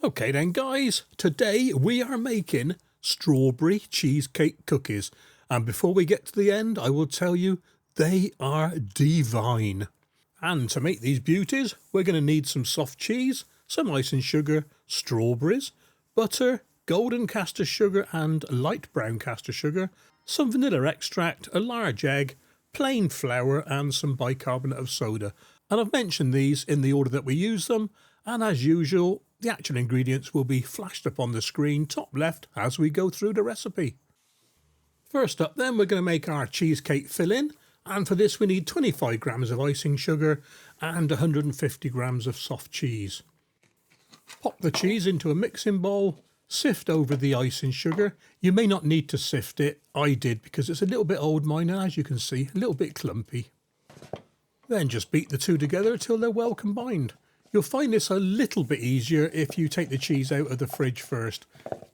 Okay then guys, today we are making strawberry cheesecake cookies, and before we get to the end I will tell you they are divine. And to make these beauties we're going to need some soft cheese, some icing sugar, strawberries, butter, golden caster sugar and light brown caster sugar, some vanilla extract, a large egg, plain flour and some bicarbonate of soda. And I've mentioned these in the order that we use them, and as usual the actual ingredients will be flashed up on the screen top left as we go through the recipe. First up then we're going to make our cheesecake filling, and for this we need 25 grams of icing sugar and 150 grams of soft cheese. Pop the cheese into a mixing bowl, sift over the icing sugar. You may not need to sift it, I did because it's a little bit old mine and as you can see a little bit clumpy. Then just beat the two together till they're well combined. You'll find this a little bit easier if you take the cheese out of the fridge first.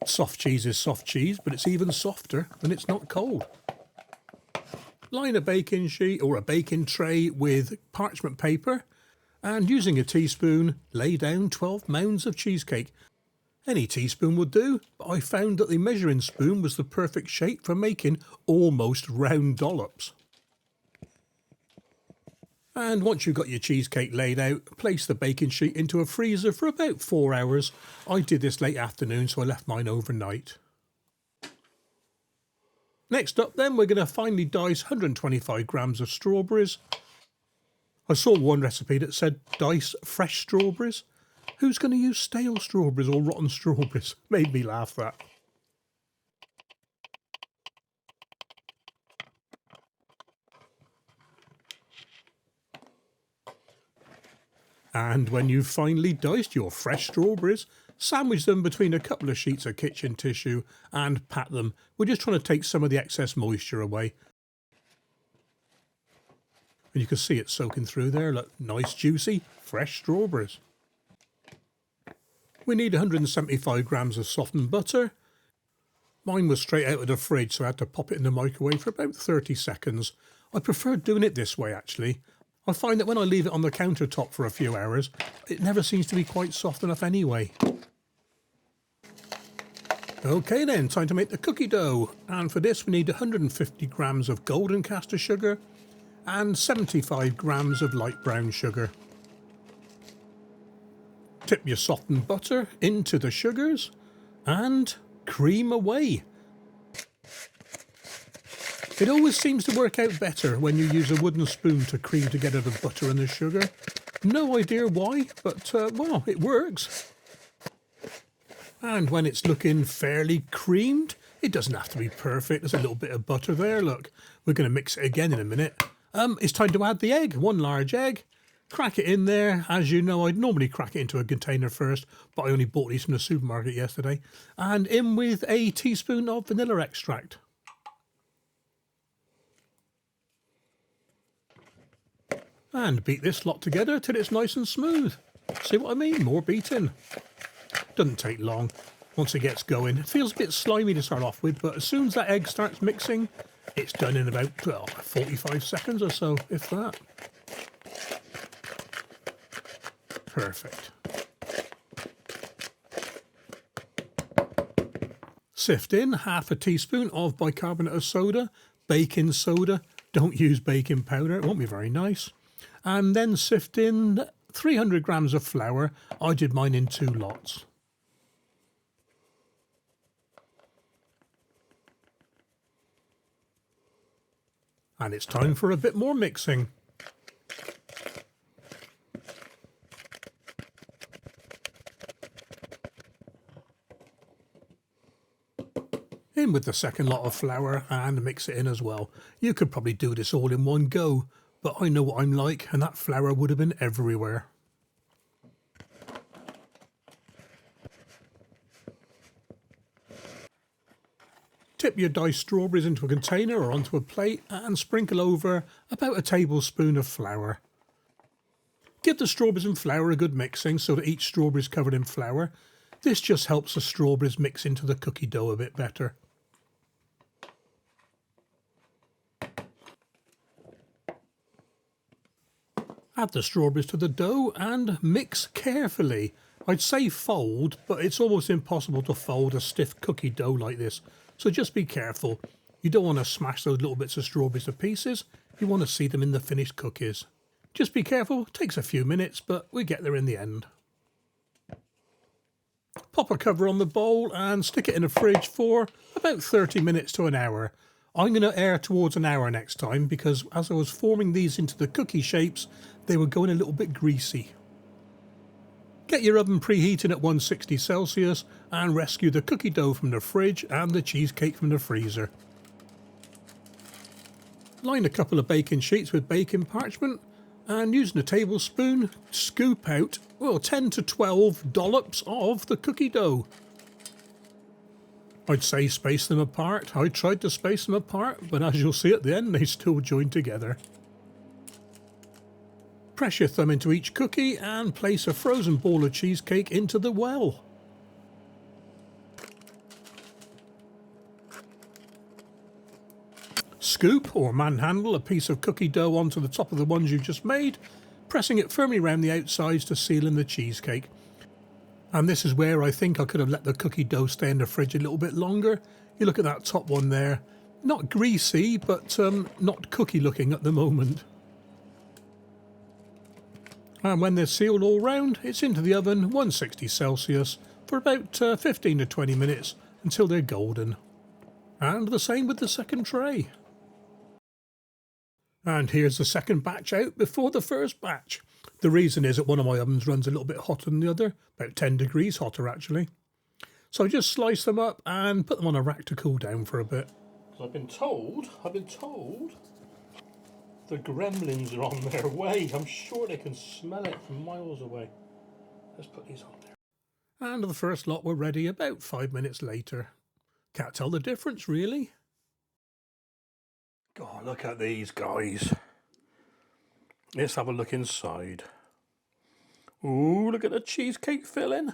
Soft cheese is soft cheese, but it's even softer when it's not cold. Line a baking sheet or a baking tray with parchment paper and using a teaspoon lay down 12 mounds of cheesecake. Any teaspoon would do, but I found that the measuring spoon was the perfect shape for making almost round dollops. And once you've got your cheesecake laid out, place the baking sheet into a freezer for about 4 hours. I did this late afternoon, so I left mine overnight. Next up then, we're going to finely dice 125 grams of strawberries. I saw one recipe that said dice fresh strawberries. Who's going to use stale strawberries or rotten strawberries? Made me laugh that. And when you've finally diced your fresh strawberries, sandwich them between a couple of sheets of kitchen tissue and pat them. We're just trying to take some of the excess moisture away. And you can see it soaking through there. Look, nice juicy fresh strawberries. We need 175 grams of softened butter. Mine was straight out of the fridge, so I had to pop it in the microwave for about 30 seconds. I prefer doing it this way actually. I find that when I leave it on the countertop for a few hours, it never seems to be quite soft enough anyway. Okay then, time to make the cookie dough. And for this we need 150 grams of golden caster sugar and 75 grams of light brown sugar. Tip your softened butter into the sugars and cream away. It always seems to work out better when you use a wooden spoon to cream together the butter and the sugar. No idea why, but well, it works. And when it's looking fairly creamed, it doesn't have to be perfect. There's a little bit of butter there, look. We're going to mix it again in a minute. It's time to add the egg, one large egg. Crack it in there. As you know, I'd normally crack it into a container first, but I only bought these from the supermarket yesterday. And in with a teaspoon of vanilla extract. And beat this lot together till it's nice and smooth. See what I mean? More beating. Doesn't take long. Once it gets going, it feels a bit slimy to start off with, but as soon as that egg starts mixing, it's done in about 45 seconds or so, if that. Perfect. Sift in half a teaspoon of bicarbonate of soda, baking soda. Don't use baking powder, it won't be very nice. And then sift in 300 grams of flour. I did mine in 2 lots. And it's time for a bit more mixing. In with the second lot of flour and mix it in as well. You could probably do this all in one go, but I know what I'm like and that flour would have been everywhere. Tip your diced strawberries into a container or onto a plate and sprinkle over about a tablespoon of flour. Give the strawberries and flour a good mixing so that each strawberry is covered in flour. This just helps the strawberries mix into the cookie dough a bit better. Add the strawberries to the dough and mix carefully. I'd say fold, but it's almost impossible to fold a stiff cookie dough like this. So just be careful. You don't want to smash those little bits of strawberries to pieces. You want to see them in the finished cookies. Just be careful. It takes a few minutes, but we get there in the end. Pop a cover on the bowl and stick it in the fridge for about 30 minutes to an hour. I'm going to err towards an hour next time because as I was forming these into the cookie shapes, they were going a little bit greasy. Get your oven preheating at 160 Celsius and rescue the cookie dough from the fridge and the cheesecake from the freezer. Line a couple of baking sheets with baking parchment and using a tablespoon, scoop out, well, 10 to 12 dollops of the cookie dough. I'd say space them apart. I tried to space them apart, but as you'll see at the end, they still join together. Press your thumb into each cookie and place a frozen ball of cheesecake into the well. Scoop or manhandle a piece of cookie dough onto the top of the ones you've just made, pressing it firmly around the outsides to seal in the cheesecake. And this is where I think I could have let the cookie dough stay in the fridge a little bit longer. You look at that top one there, not greasy, but not cookie looking at the moment. And when they're sealed all round, it's into the oven, 160 Celsius, for about 15 to 20 minutes until they're golden. And the same with the second tray. And here's the second batch out before the first batch. The reason is that one of my ovens runs a little bit hotter than the other, about 10 degrees hotter actually. So I just slice them up and put them on a rack to cool down for a bit. I've been told the gremlins are on their way. I'm sure they can smell it from miles away. Let's put these on there. And the first lot were ready about 5 minutes later. Can't tell the difference really. God, look at these guys. Let's have a look inside. Ooh, look at the cheesecake filling.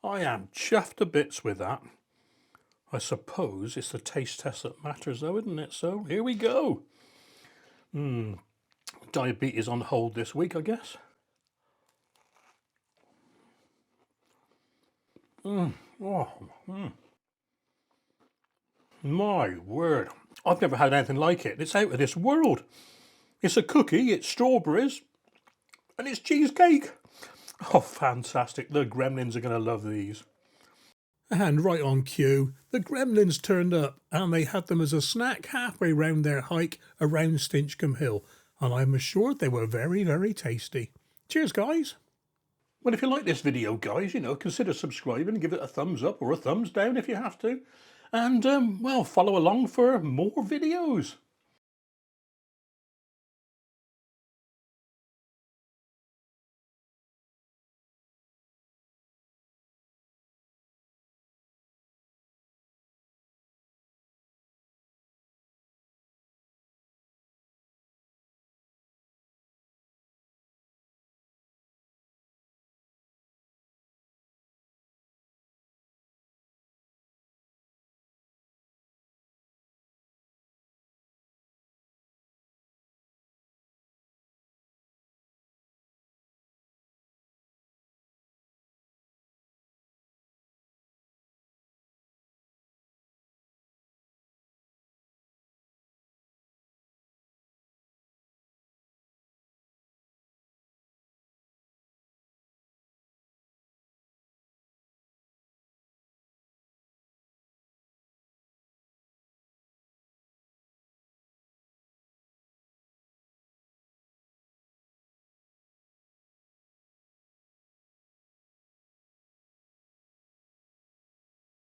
I am chuffed to bits with that. I suppose it's the taste test that matters though, isn't it? So here we go. Diabetes on hold this week, I guess. My word. I've never had anything like it. It's out of this world. It's a cookie, it's strawberries, and it's cheesecake. Oh, fantastic. The gremlins are going to love these. And right on cue, the gremlins turned up and they had them as a snack halfway round their hike around Stinchcombe Hill. And I'm assured they were very, very tasty. Cheers, guys. Well, if you like this video, guys, consider subscribing and give it a thumbs up or a thumbs down if you have to. And, well, follow along for more videos.